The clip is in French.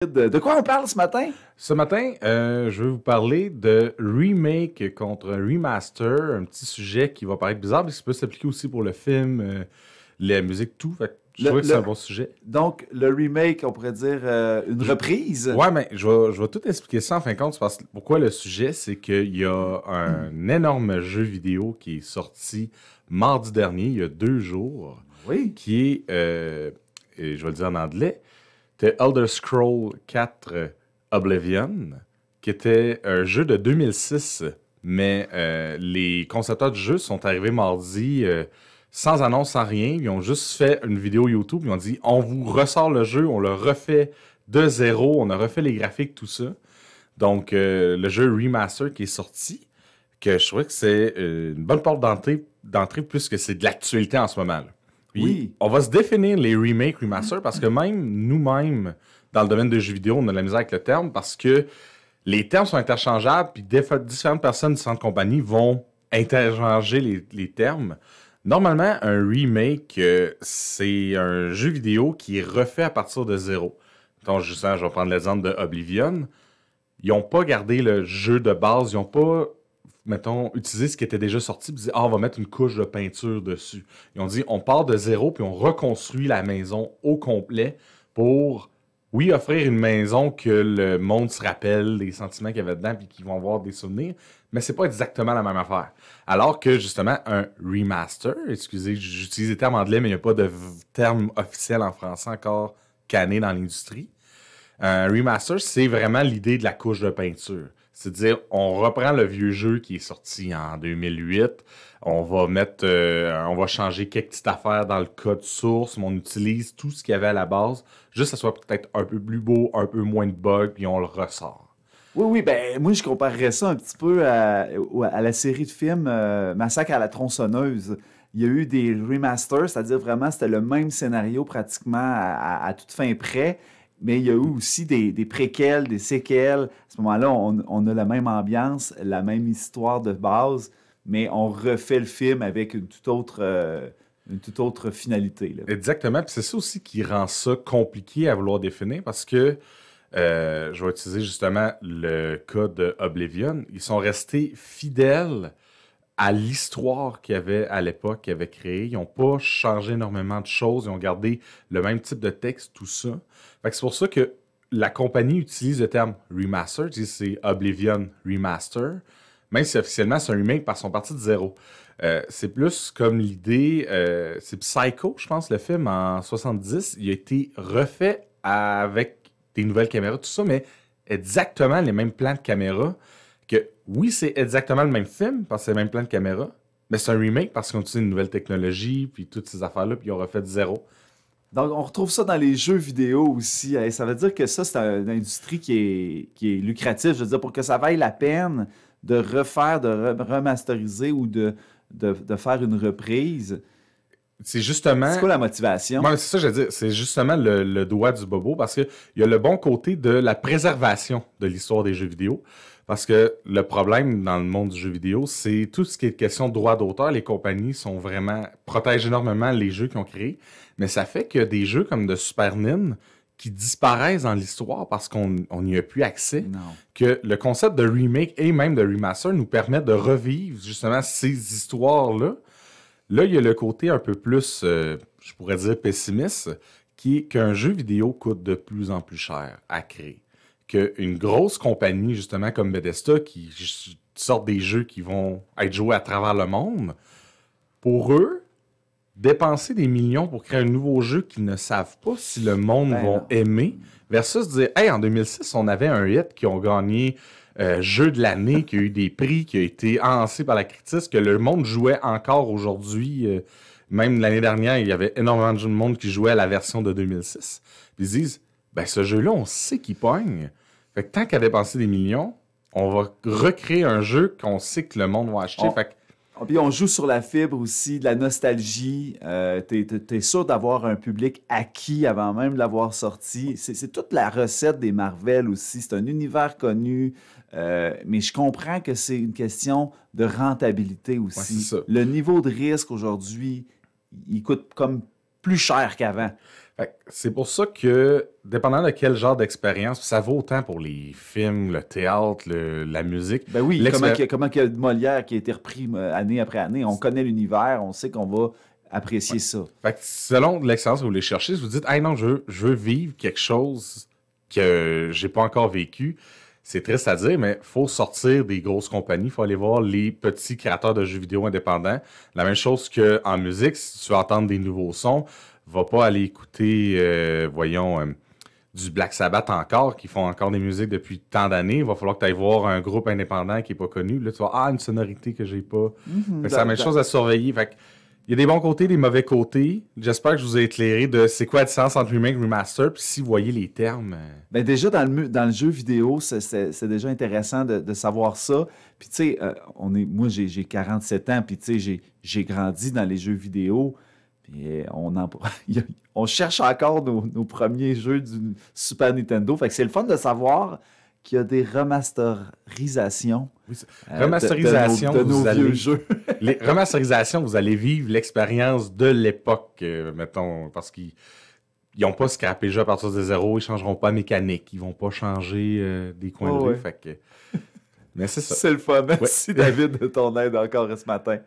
De quoi on parle ce matin? Ce matin, je vais vous parler de remake contre remaster, un petit sujet qui va paraître bizarre, mais qui peut s'appliquer aussi pour le film, la musique, tout. Fait que je Le, trouvais que c'est un le- bon sujet. donc, le remake, on pourrait dire une reprise. Ouais, mais je vais tout expliquer ça en fin de compte. Parce que pourquoi le sujet, c'est qu'il y a un énorme jeu vidéo qui est sorti mardi dernier, il y a 2 jours, Oui. qui est, et je vais le dire en anglais, The Elder Scrolls 4 Oblivion, qui était un jeu de 2006, mais les concepteurs du jeu sont arrivés mardi sans annonce, sans rien. Ils ont juste fait une vidéo YouTube. Ils ont dit on vous ressort le jeu, on le refait de zéro, on a refait les graphiques, tout ça. Donc, le jeu Remaster qui est sorti, que je trouvais que c'est une bonne porte d'entrée puisque c'est de l'actualité en ce moment, là. Puis, Oui. on va se définir les remakes, remasters, parce que même nous-mêmes, dans le domaine des jeux vidéo, on a de la misère avec le terme, parce que les termes sont interchangeables, puis différentes personnes, différentes compagnies vont interchanger les termes. Normalement, un remake, c'est un jeu vidéo qui est refait à partir de zéro. Donc, justement, je vais prendre l'exemple de Oblivion. Ils n'ont pas gardé le jeu de base, ils n'ont pas, mettons, utilisé ce qui était déjà sorti, puis dit, ah, on va mettre une couche de peinture dessus. Ils ont dit, on part de zéro, puis on reconstruit la maison au complet pour, oui, offrir une maison que le monde se rappelle, les sentiments qu'il y avait dedans, puis qu'ils vont avoir des souvenirs, mais c'est pas exactement la même affaire. Alors que, justement, un remaster, excusez, j'utilise les termes anglais, mais il n'y a pas de terme officiel en français encore canné dans l'industrie. Un remaster, c'est vraiment l'idée de la couche de peinture. C'est-à-dire, on reprend le vieux jeu qui est sorti en 2008, on va on va changer quelques petites affaires dans le code source, mais on utilise tout ce qu'il y avait à la base, juste que ça soit peut-être un peu plus beau, un peu moins de bugs, puis on le ressort. Oui, oui, ben moi je comparerais ça un petit peu à la série de films Massacre à la tronçonneuse. Il y a eu des remasters, c'est-à-dire vraiment c'était le même scénario pratiquement à toute fin près, mais il y a eu aussi des préquels, des séquelles. À ce moment-là, on a la même ambiance, la même histoire de base, mais on refait le film avec une toute autre finalité, là. Exactement, puis c'est ça aussi qui rend ça compliqué à vouloir définir, parce que je vais utiliser justement le cas de Oblivion. Ils sont restés fidèles à l'histoire qu'il y avait à l'époque, qu'ils avaient créée. Ils n'ont pas changé énormément de choses. Ils ont gardé le même type de texte, tout ça. Fait que c'est pour ça que la compagnie utilise le terme remaster. C'est Oblivion Remaster. Même si officiellement c'est un remake parce qu'ils sont partis de zéro. C'est plus comme l'idée. C'est Psycho, je pense, le film en 70. Il a été refait avec des nouvelles caméras, tout ça, mais exactement les mêmes plans de caméra. Que oui, c'est exactement le même film parce que c'est le même plan de caméra, mais c'est un remake parce qu'on utilise une nouvelle technologie, puis toutes ces affaires-là, puis ils ont refait de zéro. Donc, on retrouve ça dans les jeux vidéo aussi. Et ça veut dire que ça, c'est une industrie qui est lucrative. Je veux dire, pour que ça vaille la peine de refaire, de remasteriser ou de faire une reprise, C'est justement. c'est quoi la motivation? Ouais, c'est ça que je veux dire. C'est justement le doigt du bobo parce qu'il y a le bon côté de la préservation de l'histoire des jeux vidéo. Parce que le problème dans le monde du jeu vidéo, c'est tout ce qui est question de droit d'auteur. Les compagnies protègent énormément les jeux qu'ils ont créés. Mais ça fait que des jeux comme de Super Nintendo qui disparaissent dans l'histoire parce qu'on n'y a plus accès, Non. que le concept de remake et même de remaster nous permet de revivre justement ces histoires-là. Là, il y a le côté un peu plus, je pourrais dire, pessimiste, qui est qu'un jeu vidéo coûte de plus en plus cher à créer. Qu'une grosse compagnie, justement, comme Bethesda, qui sort des jeux qui vont être joués à travers le monde, pour eux, dépenser des millions pour créer un nouveau jeu qu'ils ne savent pas si le monde Ben va non. aimer, versus dire, hey, en 2006, on avait un hit qui ont gagné jeu de l'année, qui a eu des prix, qui a été enhancé par la critique, que le monde jouait encore aujourd'hui. Même l'année dernière, il y avait énormément de monde qui jouait à la version de 2006. Puis ils disent, ben ce jeu-là, on sait qu'il pogne. Fait que tant qu'à dépenser des millions, on va recréer un jeu qu'on sait que le monde va acheter. On- Fait que Puis on joue sur la fibre aussi, de la nostalgie. T'es sûr d'avoir un public acquis avant même de l'avoir sorti. C'est toute la recette des Marvel aussi. C'est un univers connu. Mais je comprends que c'est une question de rentabilité ouais, aussi. c'est ça. Le niveau de risque aujourd'hui, il coûte comme plus cher qu'avant. Fait que c'est pour ça que, dépendant de quel genre d'expérience, ça vaut autant pour les films, le théâtre, la musique. Ben oui, comment qu'il y a Molière qui a été repris année après année. On connaît l'univers, on sait qu'on va apprécier ça. Fait que selon l'expérience que vous voulez chercher, si vous dites « Hey non, je veux vivre quelque chose que j'ai pas encore vécu », c'est triste à dire, mais il faut sortir des grosses compagnies, il faut aller voir les petits créateurs de jeux vidéo indépendants. La même chose qu'en musique, si tu veux entendre des nouveaux sons, va pas aller écouter, du Black Sabbath encore, qui font encore des musiques depuis tant d'années. Il va falloir que tu ailles voir un groupe indépendant qui n'est pas connu. Là, tu vas une sonorité que j'ai pas. C'est la même chose à surveiller. Fait que, il y a des bons côtés, des mauvais côtés. J'espère que je vous ai éclairé de c'est quoi la différence entre remake et remaster. Puis si vous voyez les termes. Ben déjà, dans le jeu vidéo, c'est déjà intéressant de savoir ça. Puis tu sais, moi j'ai 47 ans, puis tu sais, j'ai grandi dans les jeux vidéo. Puis on cherche encore nos premiers jeux du Super Nintendo. Fait que c'est le fun de savoir qu'il y a des remasterisations. Oui, remasterisation, de nos vieux jeux. Les remasterisations, vous allez vivre l'expérience de l'époque, mettons, parce qu'ils n'ont pas scrappé le jeu à partir de zéro, ils ne changeront pas la mécanique, ils vont pas changer des coins de rue. Fait que... Mais c'est ça. C'est le fun. Merci David de ton aide encore ce matin.